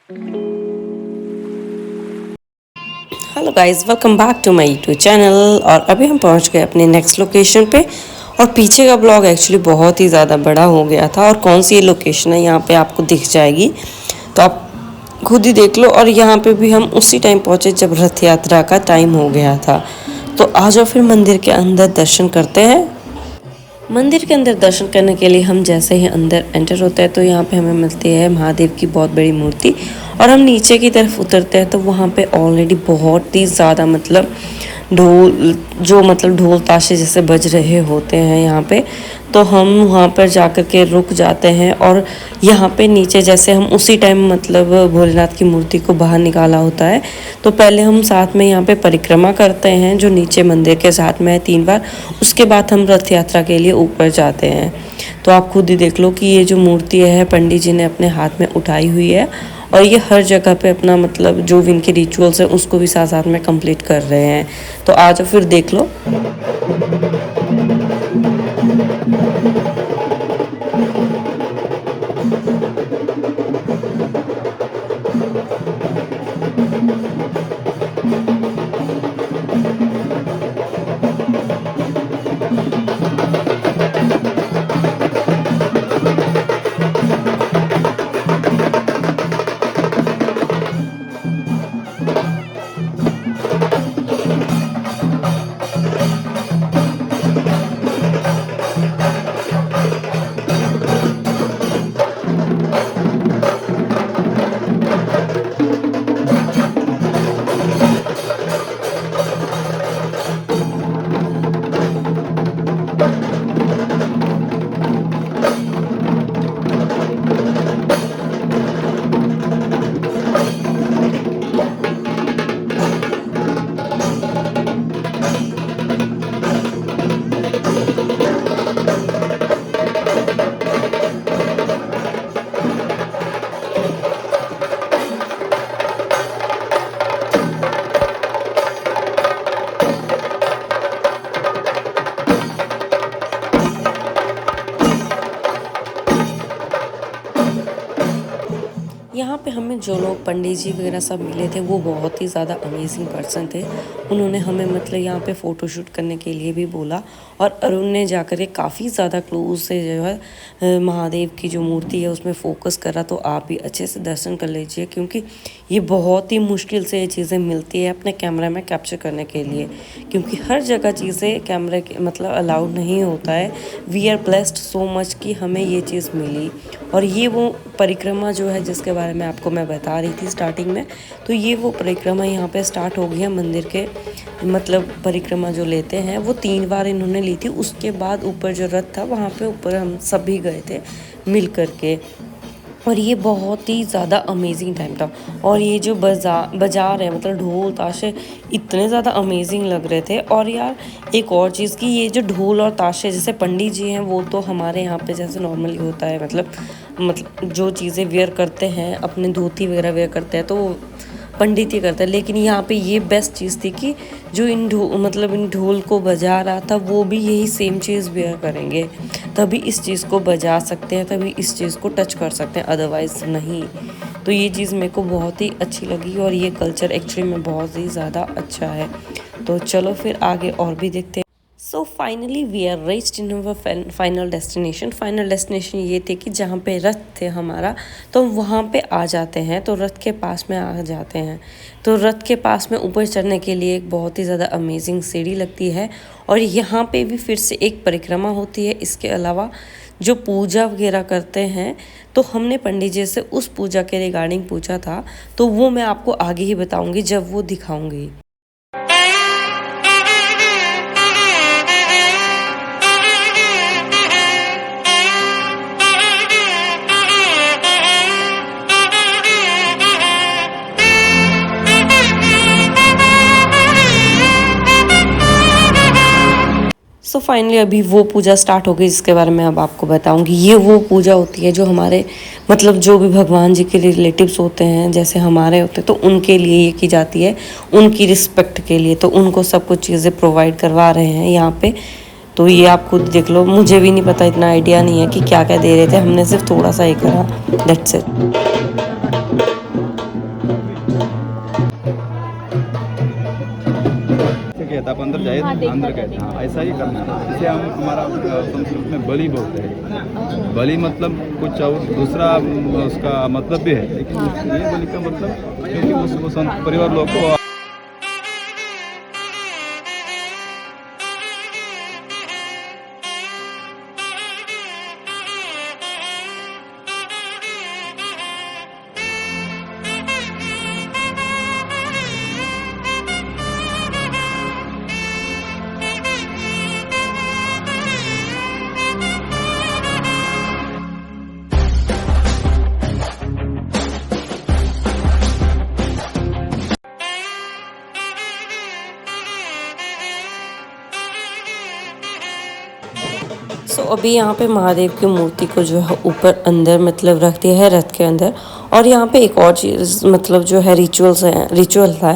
Hello guys, welcome back to my YouTube channel. और अभी हम पहुंच गए अपने नेक्स्ट लोकेशन पे। और पीछे का ब्लॉग एक्चुअली बहुत ही ज़्यादा बड़ा हो गया था, और कौन सी ये लोकेशन है यहाँ पे आपको दिख जाएगी, तो आप खुद ही देख लो। और यहाँ पे भी हम उसी टाइम पहुँचे जब रथ यात्रा का टाइम हो गया था। तो आ जाओ फिर मंदिर के अंदर दर्शन करते हैं। मंदिर के अंदर दर्शन करने के लिए हम जैसे ही अंदर एंटर होते हैं तो यहाँ पे हमें मिलती है महादेव की बहुत बड़ी मूर्ति। और हम नीचे की तरफ उतरते हैं तो वहाँ पे ऑलरेडी बहुत ही ज़्यादा ढोल ताशे जैसे बज रहे होते हैं यहाँ पे। तो हम वहाँ पर जाकर के रुक जाते हैं। और यहाँ पे नीचे जैसे हम उसी टाइम भोलेनाथ की मूर्ति को बाहर निकाला होता है, तो पहले हम साथ में यहाँ पे परिक्रमा करते हैं जो नीचे मंदिर के साथ में है 3 बार। उसके बाद हम रथ यात्रा के लिए ऊपर जाते हैं। तो आप खुद ही देख लो कि ये जो मूर्ति है पंडित जी ने अपने हाथ में उठाई हुई है, और ये हर जगह पे अपना जो भी इनके रिचुअल्स हैं उसको भी साथ साथ में कंप्लीट कर रहे हैं। तो आ जाओ फिर देख लो। यहाँ पे हमें जो लोग पंडित जी वगैरह सब मिले थे वो बहुत ही ज़्यादा अमेजिंग पर्सन थे। उन्होंने हमें यहाँ पे फ़ोटोशूट करने के लिए भी बोला। और अरुण ने जाकर के काफ़ी ज़्यादा क्लोज से जो है महादेव की जो मूर्ति है उसमें फ़ोकस करा। तो आप भी अच्छे से दर्शन कर लीजिए, क्योंकि ये बहुत ही मुश्किल से ये चीज़ें मिलती है अपने कैमरा में कैप्चर करने के लिए, क्योंकि हर जगह चीज़ें कैमरे के अलाउड नहीं होता है। We are blessed so much कि हमें ये चीज़ मिली। और ये वो परिक्रमा जो है जिसके बारे में आपको मैं बता रही थी स्टार्टिंग में, तो ये वो परिक्रमा यहाँ पे स्टार्ट हो गई है मंदिर के। परिक्रमा जो लेते हैं वो 3 बार इन्होंने ली थी। उसके बाद ऊपर जो रथ था वहाँ पे ऊपर हम सब भी गए थे मिल करके। और ये बहुत ही ज़्यादा अमेजिंग टाइम था। और ये जो बजा रहे ढोल ताशे इतने ज़्यादा अमेजिंग लग रहे थे। और यार एक और चीज़ कि ये जो ढोल और ताशे जैसे पंडित जी हैं वो तो हमारे यहाँ पे जैसे नॉर्मली होता है, जो चीज़ें वेयर करते हैं अपने धोती वगैरह वेयर करते हैं तो वो पंडित ही करता है। लेकिन यहाँ पे ये बेस्ट चीज़ थी कि जो इन ढोल को बजा रहा था वो भी यही सेम चीज़ वेयर करेंगे, तभी इस चीज़ को बजा सकते हैं, तभी इस चीज़ को टच कर सकते हैं, अदरवाइज़ नहीं। तो ये चीज़ मेरे को बहुत ही अच्छी लगी, और ये कल्चर एक्चुअली में बहुत ही ज़्यादा अच्छा है। तो चलो फिर आगे और भी देखते हैं। So finally we are reached in our final destination ये थे कि जहाँ पे रथ थे हमारा, तो वहाँ पे आ जाते हैं। तो रथ के पास में आ जाते हैं। तो रथ के पास में ऊपर चढ़ने के लिए एक बहुत ही ज़्यादा अमेजिंग सीढ़ी लगती है। और यहाँ पे भी फिर से एक परिक्रमा होती है। इसके अलावा जो पूजा वगैरह करते हैं, तो हमने पंडित जी से उस पूजा के रिगार्डिंग पूछा था, तो वो मैं आपको आगे ही बताऊँगी जब वो दिखाऊँगी। सो फाइनली अभी वो पूजा स्टार्ट हो गई जिसके बारे में अब आपको बताऊंगी। ये वो पूजा होती है जो हमारे जो भी भगवान जी के रिलेटिव्स होते हैं, जैसे हमारे होते हैं, तो उनके लिए ये की जाती है, उनकी रिस्पेक्ट के लिए। तो उनको सब कुछ चीज़ें प्रोवाइड करवा रहे हैं यहाँ पे। तो ये आप खुद देख लो, मुझे भी नहीं पता, इतना आइडिया नहीं है कि क्या क्या दे रहे थे, हमने सिर्फ थोड़ा सा ये करा, दैट्स इट। अंदर जाए अंदर कहते हैं, हाँ ऐसा ही करना है। इसे हम हमारा संस्कृत में बलि बोलते हैं। बलि मतलब कुछ और दूसरा उसका मतलब भी है, लेकिन ये बलि का मतलब क्योंकि उस परिवार लोग को अभी यहाँ पे महादेव की मूर्ति को जो है ऊपर अंदर मतलब रख दिया है रथ के अंदर। और यहाँ पे एक और चीज़ मतलब जो है रिचुअल था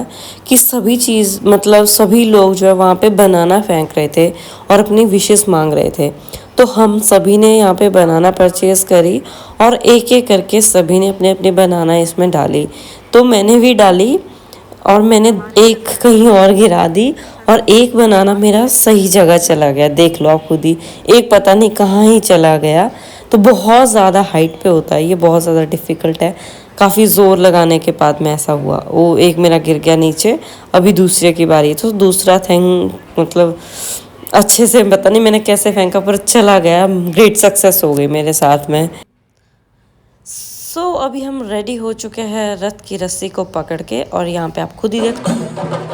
कि सभी चीज़ मतलब सभी लोग जो है वहाँ पे बनाना फेंक रहे थे और अपनी विशेस मांग रहे थे। तो हम सभी ने यहाँ पे बनाना परचेज़ करी और एक एक करके सभी ने अपने अपने बनाना इसमें डाली। तो मैंने भी डाली और मैंने एक कहीं और गिरा दी और एक बनाना मेरा सही जगह चला गया। देख लो आप खुद ही, एक पता नहीं कहाँ ही चला गया। तो बहुत ज़्यादा हाइट पे होता है ये, बहुत ज़्यादा डिफ़िकल्ट है। काफ़ी ज़ोर लगाने के बाद में ऐसा हुआ, वो एक मेरा गिर गया नीचे। अभी दूसरे की बारी, तो दूसरा थिंग मतलब अच्छे से पता नहीं मैंने कैसे फेंका पर चला गया। ग्रेट सक्सेस हो गई मेरे साथ में। अभी हम रेडी हो चुके हैं रथ की रस्सी को पकड़ के, और यहाँ पे आप खुद ही देखो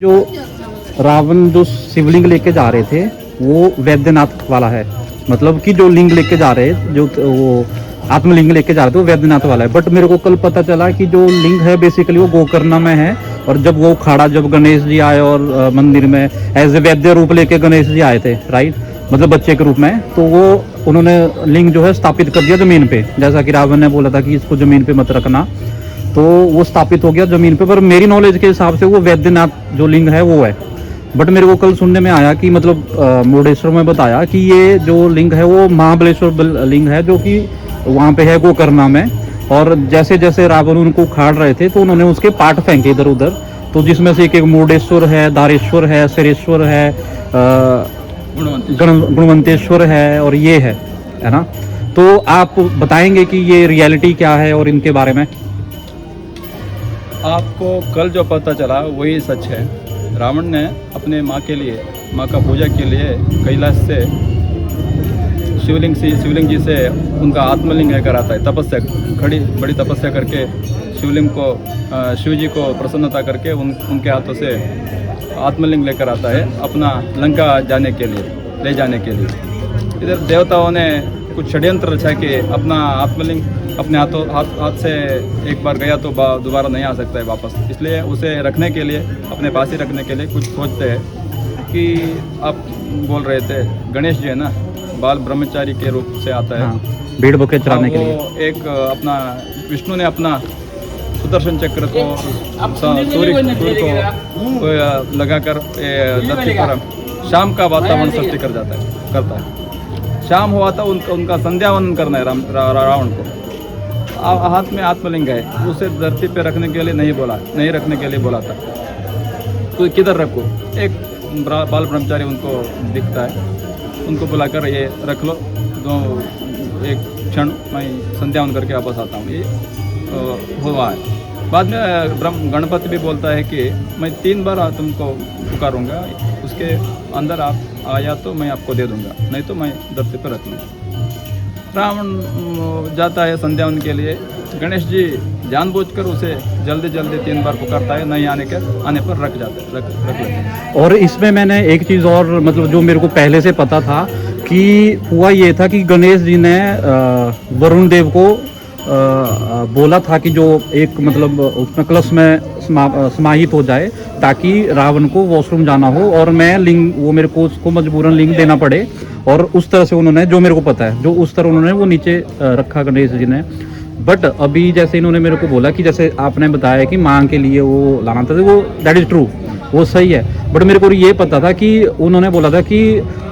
जो रावण जो शिवलिंग लेके जा रहे थे वो वैद्यनाथ वाला है। मतलब कि जो लिंग लेके जा रहे जो वो आत्मलिंग लेके जा रहे थे वो वैद्यनाथ वाला है। बट मेरे को कल पता चला कि जो लिंग है बेसिकली वो गोकर्ण में है। और जब वो खाड़ा जब गणेश जी आए और मंदिर में एज ए वैद्य रूप लेके गणेश जी आए थे, राइट, मतलब बच्चे के रूप में, तो वो उन्होंने लिंग जो है स्थापित कर दिया जमीन पे। जैसा कि रावण ने बोला था कि इसको जमीन पे मत रखना, तो वो स्थापित हो गया जमीन पे। पर मेरी नॉलेज के हिसाब से वो वैद्यनाथ जो लिंग है वो है। बट मेरे को कल सुनने में आया कि मतलब मुरुडेश्वर में बताया कि ये जो लिंग है वो महाबलेश्वर लिंग है, जो कि वहाँ पे है गोकर्णा में। और जैसे जैसे रावण उनको खाड़ रहे थे तो उन्होंने उसके पार्ट फेंके इधर उधर, तो जिसमें से एक मुरुडेश्वर है, दारेश्वर है, सिरेश्वर है, गुणवंतेश्वर है और ये है ना। तो आप बताएंगे कि ये रियलिटी क्या है और इनके बारे में। आपको कल जो पता चला वही सच है। रावण ने अपने माँ के लिए, माँ का पूजा के लिए कैलाश से शिवलिंग जी से उनका आत्मलिंग लेकर आता है। तपस्या, बड़ी तपस्या करके शिवलिंग को, शिव जी को प्रसन्नता करके उनके हाथों से आत्मलिंग लेकर आता है अपना लंका ले जाने के लिए। इधर देवताओं ने कुछ षड्यंत्र रचा कि अपना आत्मलिंग अपने हाथ से एक बार गया तो दोबारा नहीं आ सकता है वापस, इसलिए उसे रखने के लिए, अपने पास ही रखने के लिए कुछ सोचते हैं कि आप बोल रहे थे गणेश जी है ना, बाल ब्रह्मचारी के रूप से आता है। हाँ, भेड़ बकरे चराने के लिए। एक अपना विष्णु ने अपना सुदर्शन चक्र को सूर्य को लगाकर धरती पर शाम का वातावरण सृष्टि करता है। शाम हुआ था उनका संध्यावंदन करना है रावण को। हाथ में आत्मलिंग है, उसे धरती पे रखने के लिए नहीं रखने के लिए बोला था। तो किधर रखो, एक बाल ब्रह्मचारी उनको दिखता है, उनको बुलाकर ये रख लो, तो एक क्षण मैं संध्यावंदन करके वापस आता हूँ। ये हुआ है। बाद में गणपति भी बोलता है कि मैं 3 बार तुमको पुकारूंगा, उसके अंदर आप आया तो मैं आपको दे दूंगा, नहीं तो मैं धरती पर रख लूँगा। रावण जाता है संध्यावन के लिए, गणेश जी जानबूझकर उसे जल्दी जल्दी 3 बार पुकारता है, नहीं आने पर रख लेते हैं। और इसमें मैंने एक चीज़ और मतलब जो मेरे को पहले से पता था कि हुआ ये था कि गणेश जी ने वरुण देव को बोला था कि जो एक मतलब उसमें कलश में समाहित हो जाए ताकि रावण को वॉशरूम जाना हो और मैं लिंग वो मेरे को उसको मजबूरन लिंग देना पड़े, और उस तरह से उन्होंने जो मेरे को पता है जो उस तरह उन्होंने वो नीचे रखा गणेश जी ने। बट अभी जैसे इन्होंने मेरे को बोला कि जैसे आपने बताया कि माँ के लिए वो लाना था, वो दैट इज़ ट्रू, वो सही है। बट मेरे को ये पता था कि उन्होंने बोला था कि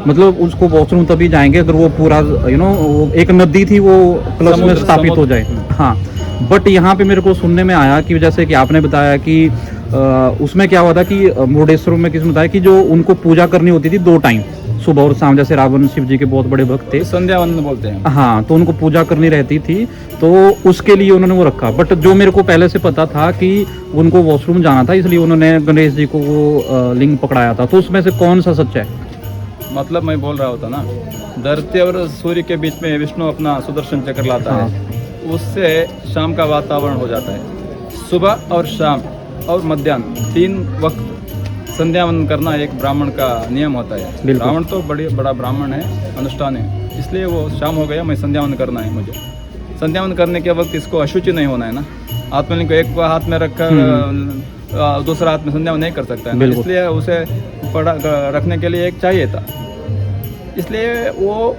मतलब उसको वॉशरूम तभी जाएंगे अगर वो पूरा वो एक नदी थी वो कलश में स्थापित हो जाए। हाँ, बट यहाँ पे मेरे को सुनने में आया कि जैसे कि आपने बताया कि उसमें क्या हुआ था कि मुरुडेश्वर में किसने बताया कि जो उनको पूजा करनी होती थी 2 टाइम, सुबह और शाम, जैसे रावण शिव जी के बहुत बड़े भक्त थे, संध्यावन बोलते हैं। हाँ, तो उनको पूजा करनी रहती थी, तो उसके लिए उन्होंने वो रखा। बट जो मेरे को पहले से पता था कि उनको वॉशरूम जाना था, इसलिए उन्होंने गणेश जी को वो लिंग पकड़ाया था। तो उसमें से कौन सा सच है? मतलब मैं बोल रहा होता ना, धरती और सूर्य के बीच में विष्णु अपना सुदर्शन चक्र लाता है, उससे शाम का वातावरण हो जाता है। सुबह और शाम और मध्याह्न 3 वक्त संध्यावन करना एक ब्राह्मण का नियम होता है। रावण तो बड़ा ब्राह्मण है, अनुष्ठान है, इसलिए वो शाम हो गया, मैं संध्यावन करना है मुझे। संध्यावन करने के वक्त इसको अशुचि नहीं होना है ना, आत्मलिंग को एक हाथ में रखकर दूसरा हाथ में संध्यावन नहीं कर सकता है ना, इसलिए उसे पड़ा रखने के लिए एक चाहिए था, इसलिए वो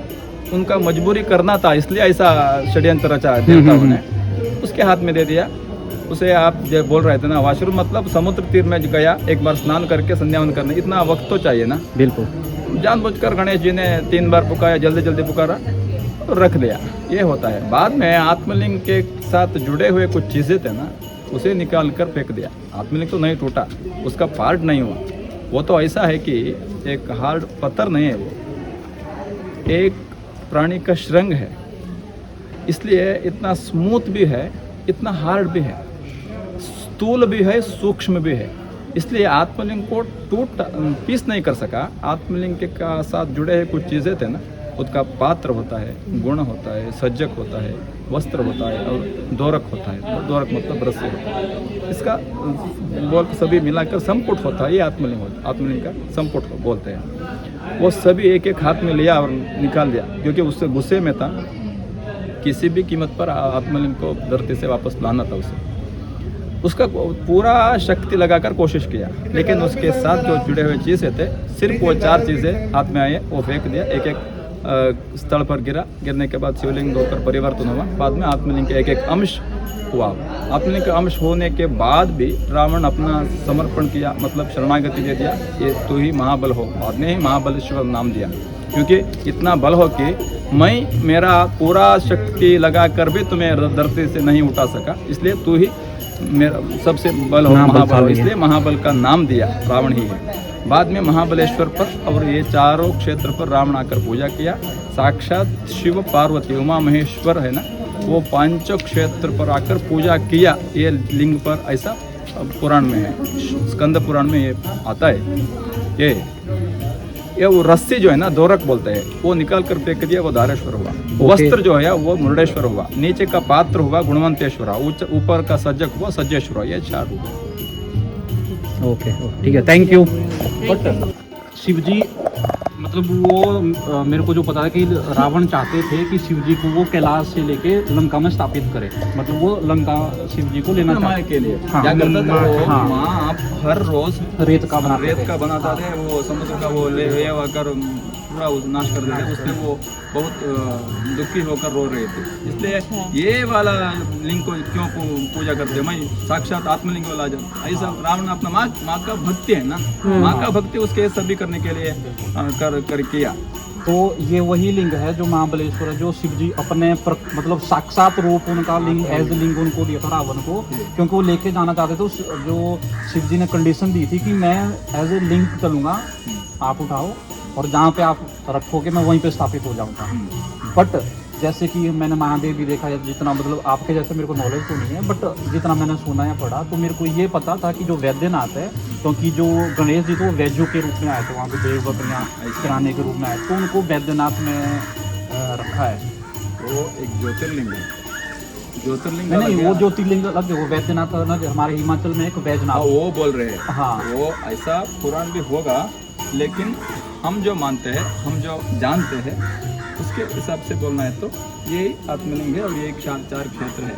उनका मजबूरी करना था, इसलिए ऐसा षड्यंत्र रचा देवताओं ने, उसके हाथ में दे दिया। उसे आप जो बोल रहे थे ना, वॉशरूम मतलब समुद्र तीर में गया, एक बार स्नान करके संध्यावन करने, इतना वक्त तो चाहिए ना। बिल्कुल जानबूझकर गणेश जी ने 3 बार पुकारा, जल्दी जल्दी पुकारा और रख दिया, ये होता है। बाद में आत्मलिंग के साथ जुड़े हुए कुछ चीज़ें थे ना, उसे निकाल कर फेंक दिया। आत्मलिंग तो नहीं टूटा, उसका पार्ट नहीं हुआ, वो तो ऐसा है कि एक हार्ड पत्थर नहीं है, वो एक प्राणी का श्रृंग है, इसलिए इतना स्मूथ भी है, इतना हार्ड भी है, स्थूल भी है, सूक्ष्म भी है, इसलिए आत्मलिंग को पीस नहीं कर सका। आत्मलिंग के साथ जुड़े हुए कुछ चीज़ें थे ना, उसका पात्र होता है, गुण होता है, सज्जक होता है, वस्त्र होता है और दोरक होता है। दोरक मतलब रस्सी होता है, इसका बोल सभी मिलाकर संपुट होता है, ये आत्मलिंग होता है। आत्मलिंग का संपुट बोलते हैं। वो सभी एक एक हाथ में लिया और निकाल दिया, क्योंकि उससे गुस्से में था, किसी भी कीमत पर आत्मलिंग को धरती से वापस लाना था उसे। उसका पूरा शक्ति लगाकर कोशिश किया, लेकिन उसके साथ जो जुड़े हुए चीज़ें थे, सिर्फ वो 4 चीज़ें हाथ में आए, वो फेंक दिया, एक एक स्थल पर गिरने के बाद शिवलिंग होकर परिवर्तन हुआ। बाद में आत्मलिंग के एक एक अंश हुआ। आत्मलिंग का अंश होने के बाद भी रावण अपना समर्पण किया, मतलब शरणागति दे दिया, ये तू ही महाबल हो। बाद में ही महाबलेश्वर नाम दिया, क्योंकि इतना बल हो कि मैं मेरा पूरा शक्ति लगा कर भी तुम्हें धरती से नहीं उठा सका, इसलिए तू ही मेरा सबसे बल हो, महाबल, इसलिए महाबल का नाम दिया रावण ही है। बाद में महाबलेश्वर पर और ये चारों क्षेत्र पर रावण आकर पूजा किया। साक्षात शिव पार्वती उमा महेश्वर है ना, वो 5 क्षेत्र पर आकर पूजा किया, ये लिंग पर ऐसा पुराण में है, स्कंद पुराण में ये आता है। ये वो रस्सी जो है ना, दोरक बोलते हैं, वो निकाल कर फेंक दिया, वो धारेश्वर हुआ। वस्त्र जो है वो मुरुडेश्वर हुआ, नीचे का पात्र हुआ गुणवंतेश्वर, ऊपर का सज्जक हुआ सज्जेश्वर हुआ, ये 4 हुआ। ओके, ठीक है, थैंक यू। बट शिव जी मतलब वो मेरे को जो पता है कि रावण चाहते थे कि शिव जी को वो कैलाश से लेके लंका में स्थापित करे, मतलब वो लंका शिव जी को लेना माँ के लिए हाँ, क्या करता था वो, हाँ, माँ आप हर रोज रेत का बनाता थे, वो समुद्र का वो ले आकर पूरा नाश कर देते, उससे वो बहुत दुखी होकर रो रहे थे। इसलिए ये वाला लिंग को क्यों पूजा करते, मैं साक्षात आत्मलिंग को ला जाऊँ, ऐसा रावण अपना माँ का भक्ति है ना, माँ का भक्ति उसके सभी करने के लिए कर किया। तो ये वही लिंग है जो महाबलेश्वर है, जो शिव जी अपने मतलब साक्षात रूप उनका लिंग एज लिंग उनको दिया था रावण को, क्योंकि वो लेके जाना चाहते थे। जो शिव जी ने कंडीशन दी थी कि मैं एज ए लिंग चलूँगा, आप उठाओ और जहाँ पे आप रखोगे मैं वहीं पे स्थापित हो जाऊँगा। बट जैसे कि मैंने महादेव भी देखा, जितना मतलब आपके जैसे मेरे को नॉलेज तो नहीं है, बट जितना मैंने सुना या पढ़ा तो मेरे को ये पता था कि जो वैद्यनाथ है क्योंकि जो गणेश जी तो वैज्यों के रूप में आए थे, वहाँ पे देव बकरियाँ कराने के रूप में आए, तो उनको वैद्यनाथ में रखा है। वो एक ज्योतिर्लिंग है। ज्योतिर्लिंग नहीं, अलग वो है। ज्योतिर्लिंग अलग है, वो वैद्यनाथ अलग है। हमारे हिमाचल में एक हाँ, वैजनाथ। वो बोल रहे हैं। हाँ। वो ऐसा पुराण भी होगा, लेकिन हम जो मानते हैं, हम जो जानते हैं, उसके हिसाब से बोलना है तो ये आत्मलिंग है और ये एक 4 क्षेत्र है।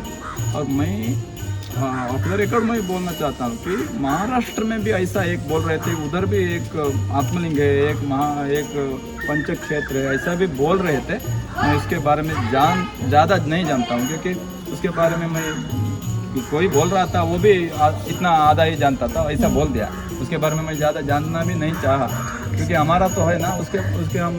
और मैं ऑफ द रिकॉर्ड मैं बोलना चाहता हूँ कि महाराष्ट्र में भी ऐसा एक बोल रहे थे, उधर भी एक आत्मलिंग है, एक पंच क्षेत्र है, ऐसा भी बोल रहे थे। मैं इसके बारे में ज़्यादा नहीं जानता हूँ, क्योंकि उसके बारे में मैं कोई बोल रहा था, वो भी इतना आधा ही जानता था, ऐसा बोल दिया। उसके बारे में मैं ज़्यादा जानना भी नहीं चाहा, क्योंकि हमारा तो है ना, उसके हम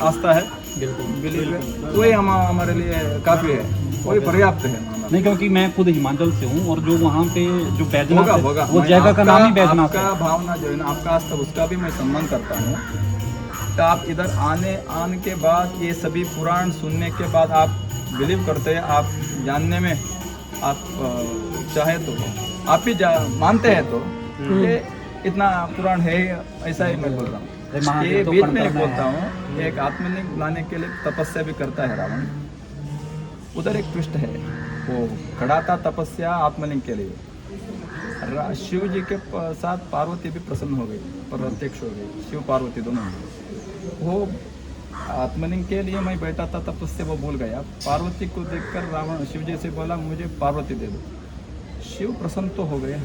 आस्था है, बिल्कुल वही हमारे लिए काफ़ी है, वही पर्याप्त है। नहीं, क्योंकि मैं खुद हिमाचल से हूँ, और जो वहाँ पे जो बैजनाथ है, होगा वो जगह का नाम ही बैजनाथ है। आपका भावना जो है ना, आपका आस्था, उसका भी मैं सम्मान करता हूँ। तो आप इधर आने के बाद, ये सभी पुराण सुनने के बाद आप बिलीव करते हैं, आप जानने में आप चाहे तो आप ही मानते हैं, तो ये इतना पुराण है, ऐसा ही मैं बोल रहा हूँ। ये बीच में एक बोलता हूँ, एक आत्मलिंग लाने के लिए तपस्या भी करता है रावण। उधर एक ट्विस्ट है, वो खड़ा था तपस्या आत्मलिंग के लिए। शिव जी के साथ पार्वती भी प्रसन्न हो गई, प्रत्यक्ष हो गई, शिव पार्वती दोनों। वो आत्मलिंग के लिए मैं बैठा था, तपस्या वो भूल गया। पार्वती को देखकर रावण शिव जी से बोला, मुझे पार्वती दे दो। शिव प्रसन्न तो हो गया,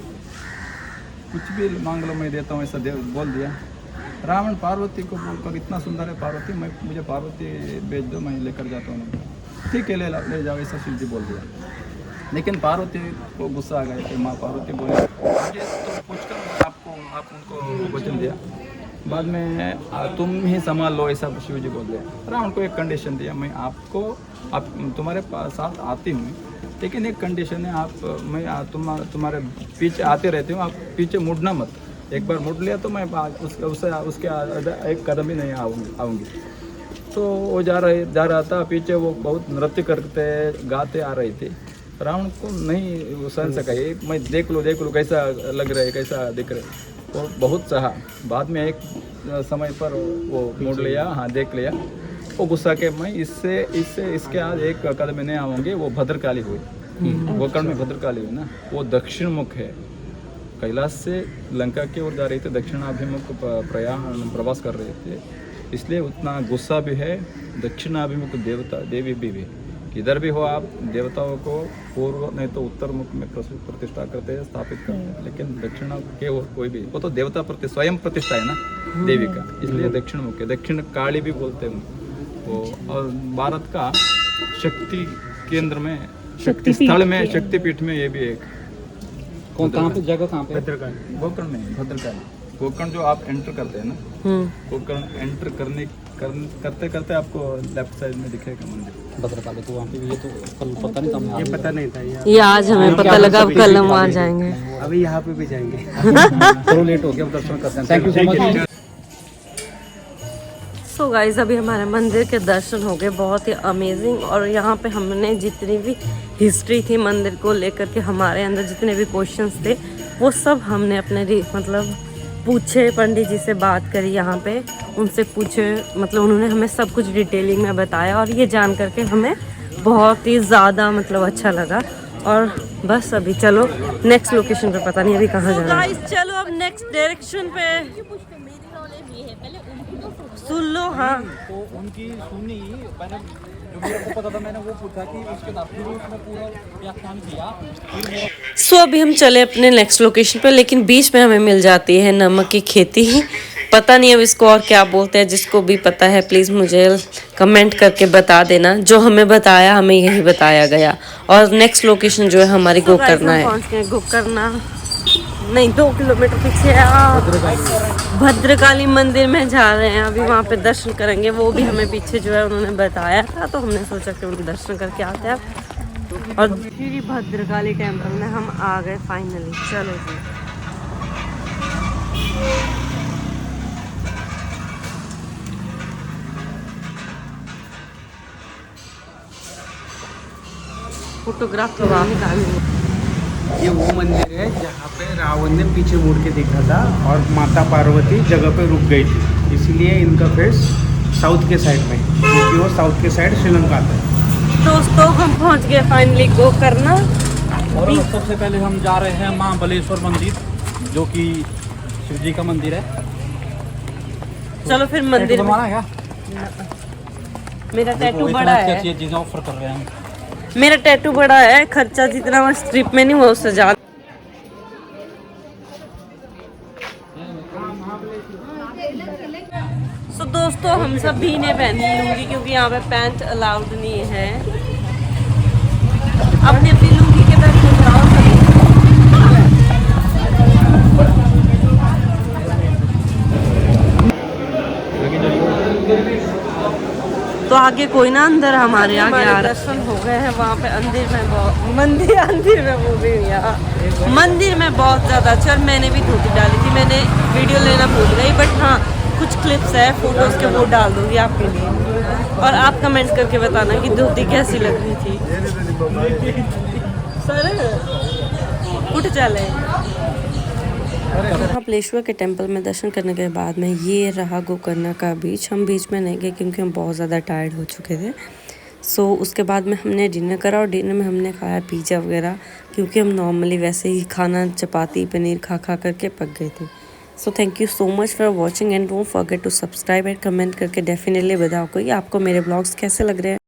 कुछ भी मांग लो मैं देता हूँ, ऐसा बोल दिया। रावण पार्वती को बोलकर, इतना सुंदर है पार्वती, मुझे पार्वती बेच दो, मैं लेकर जाता हूँ। ठीक है, ले जाओ, ऐसा शिव जी बोल दिया। लेकिन पार्वती को गुस्सा आ गया कि माँ पार्वती बोले, मुझे तो पूछकर आप उनको वचन दिया, बाद में तुम ही संभाल लो, ऐसा शिव जी बोल दिया। रावण को एक कंडीशन दिया, मैं तुम्हारे साथ आती हूँ, लेकिन एक कंडीशन है, तुम्हारे पीछे आते रहते हो, आप पीछे मुड़ना मत। एक बार मुड़ लिया तो मैं उसके एक कदम ही नहीं आऊँगी। तो वो जा रहा था पीछे, वो बहुत नृत्य करते गाते आ रही थी। रावण को नहीं वो सहन सका, मैं देख लो कैसा लग रहा है, कैसा दिख रहा है। वो बहुत चाहा, बाद में एक समय पर वो मोड़ लिया, हाँ देख लिया। वो गुस्सा के, मैं इसके आज एक कदम में नहीं आऊँगी। वो भद्रकाली हुई, गोकर्ण में भद्रकाली हुई ना, वो दक्षिण मुख है, कैलाश से लंका की ओर जा रही थी, दक्षिणाभिमुख प्रवास कर रहे थे, इसलिए उतना गुस्सा भी है। दक्षिणाभिमुख देवी भी किधर भी हो आप, देवताओं को पूर्व नहीं तो उत्तर मुख में प्रतिष्ठा करते हैं, स्थापित करते हैं, लेकिन दक्षिण के कोई भी, वो तो देवता स्वयं प्रतिष्ठा है ना देवी का, इसलिए दक्षिण मुख है। दक्षिण काली भी बोलते हैं वो। और भारत का शक्ति केंद्र में, शक्ति स्थल में, शक्तिपीठ में ये भी एक। कहाँ पे जगह, कहाँ पे? भद्रकाली, गोकर्ण में भद्रकाली। गोकर्ण जो आप एंटर करते हैं ना, गोकर्ण एंटर करते करते आपको लेफ्ट साइड में दिखेगा मंदिर भद्रकाली। तो वहाँ पे ये तो कल पता नहीं था, ये पता नहीं था ये आज हमें पता लगा, अब कल हम वहाँ जाएंगे। अभी यहाँ पे भी जाएंगे। थोड़ा लेट हो गया, अब दर्शन करते हैं। Thank you so much. So guys, अभी हमारे मंदिर के दर्शन हो गए, बहुत ही अमेजिंग। और यहाँ पे हमने जितनी भी हिस्ट्री थी मंदिर को लेकर के, हमारे अंदर जितने भी क्वेश्चंस थे, वो सब हमने अपने मतलब पूछे, पंडित जी से बात करी, यहाँ पे उनसे पूछे, मतलब उन्होंने हमें सब कुछ डिटेलिंग में बताया। और ये जान करके हमें बहुत ही ज़्यादा मतलब अच्छा लगा। और बस अभी चलो नेक्स्ट लोकेशन पे, पता नहीं अभी कहाँ जाना है। गाइस चलो अब नेक्स्ट डायरेक्शन पे सुन लो। हाँ, तो उनकी सुनी, मैंने जो मेरे को पता था मैंने वो पूछा कि उसके बाद फिर उसने पूरा व्याख्यान किया। सो अभी हम चले अपने नेक्स्ट लोकेशन पे, लेकिन बीच में हमें मिल जाती है नमक की खेती। पता नहीं अब इसको और क्या बोलते हैं, जिसको भी पता है प्लीज़ मुझे कमेंट करके बता देना। जो हमें बताया, हमें यही बताया गया। और नेक्स्ट लोकेशन जो है हमारी गोकर्ण है। पहुँच गए गोकर्ण, नहीं 2 किलोमीटर पीछे भद्रकाली मंदिर में जा रहे हैं। अभी वहाँ पे दर्शन करेंगे, वो भी हमें पीछे जो है उन्होंने बताया था, तो हमने सोचा कि उन्हें दर्शन करके आते हैं। और श्री भद्रकाली टेम्पल में हम आ गए फाइनली। चलो जी, फोटोग्राफ तो निकालेंगे। ये वो मंदिर है जहाँ पे रावण ने पीछे मुड़ के देखा था और माता पार्वती जगह पे रुक गई थी, इसीलिए इनका फेस साउथ के साइड में, क्योंकि वो साउथ के साइड श्रीलंका था। दोस्तों हम पहुंच गए फाइनली गोकर्णा। और सबसे पहले हम जा रहे हैं माँ बलेश्वर मंदिर, जो कि शिव जी का मंदिर है। चलो फिर मंदिर में। बनवाना है क्या? मेरा टैटू इतना बड़ा है, अच्छी चीजें ऑफर कर रहे हैं हम। मेरा टैटू बड़ा है, खर्चा जितना मैं स्ट्रिप में नहीं हुआ उससे ज्यादा। तो दोस्तों हम सब भी ने पहनी लूंगी क्योंकि यहाँ पे पैंट अलाउड नहीं है। अपनी अपनी लुंगी के दर्शन कराओ सभी। तो आगे कोई ना, अंदर हमारे आगे आ दर्शन हो गए हैं। वहाँ पे मंदिर में वो भी यहाँ मंदिर में बहुत ज़्यादा अच्छा। और मैंने भी धोती डाली थी, मैंने वीडियो लेना भूल गई, बट हाँ कुछ क्लिप्स है फोटोज के, वो डाल दूँगी आपके लिए। और आप कमेंट्स करके बताना कि धोती कैसी लग रही थी। सर उठ चले। महाबलेश्वर के टेंपल में दर्शन करने के बाद में ये रहा गोकर्णा का बीच। हम बीच में नहीं गए क्योंकि हम बहुत ज़्यादा टायर्ड हो चुके थे। सो उसके बाद में हमने डिनर करा और डिनर में हमने खाया पिज़्ज़ा वगैरह, क्योंकि हम नॉर्मली वैसे ही खाना चपाती पनीर खा करके पक गए थे। So thank you so much for watching and don't forget to subscribe and comment करके डेफिनेटली बताओ कि आपको मेरे ब्लॉग्स कैसे लग रहे हैं।